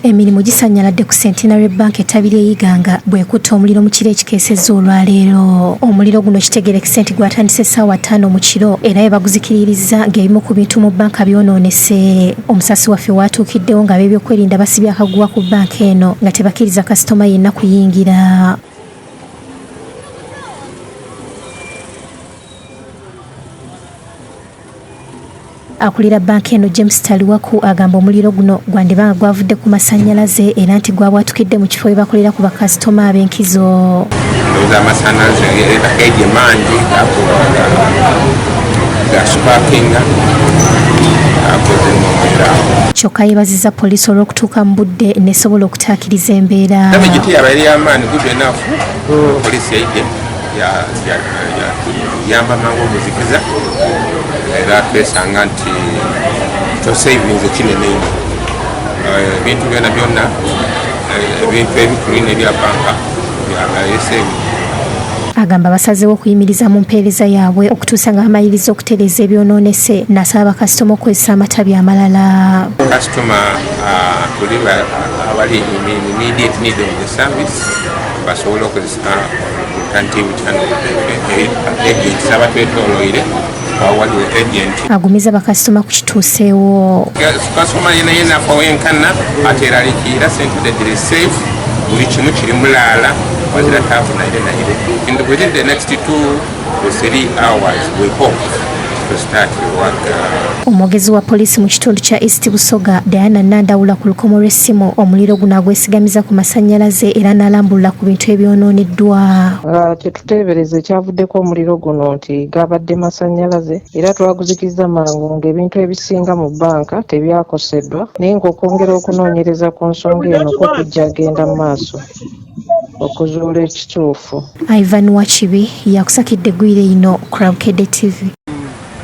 Emirimu gisanyaladde ku Centenary Bank etabira eyiganga bwekutta omuliro mu kiro ekikeesezza olwaleero. Omuliro guno kitegeerekese nti gwatandise essaawa 5 mu kiro era bebaguzikiririzza ng'ebimu ku bintu mu banka byonoonese. Omusasi waffe watuukiddewo nga ab'ebyokwerinda basibye akaguwa ku banka eno nga tebakkiriza kasitoma yenna kuyingira. Akulira banka eno James Taliwaku agamba omuliro guno gwandibanga gwavudde ku masannyalaze era nti gwabwatukidde mu kifo we bakolera ku bakasitoma ab'enkizo. Ndowooza amasannyalaze eege mangi gaspakinga akoze omuliro. Kyokka yeebazizza poliisi olw'okutuuka mu budde nesobola okutaakiriza embeera. Damage yaba eri amaanyi good enough. Poliisi yaidde yamba mangu okuzikiza era twesanga nti tosavinze kinene ino ebintu byonna ebintu ebikulu ebya banka byabayeseevi. Agamba basazeewo okuyimiriza mu mpeereza yaabwe okutuusa nga bamaliriza okutereeza ebyonoonese n'asaba bakasitoma okukozesa amatabi amalala. Kasitoma tuli abali immediate need of the service basobola okukozesa alternative channel agents abatwetooloire waliwo agent. Agumiza bakasitoma ku kituuseewo. Kasitoma yenna afa wenkana ate eraliikirira sente dedire safe buli kimu kiri mulaala wazira taafunaire. Within the next 2 to 3 hours we hope to start work. Omwogezi wa poliisi mu kitundu kya East Busoga Diana Nandawula ku lukomo lw'essimu omuliro guno agwesigamiza ku masannyalaze era n'alambulula ku bintu ebyonooneddwa. Kyetuteebereza ekyavuddeko omuliro guno nti gabadde masannyalaze era twaguzikiriza mangu ng'ebintu ebisinga mu banka tebyakoseddwa naye ng'okwongera okunoonyereza ku nsonga eno ko kujja agenda mu maaso okuzuula ekituufu. Ivan Wachibi yakusakidde eggwire ino Crowdcade TV.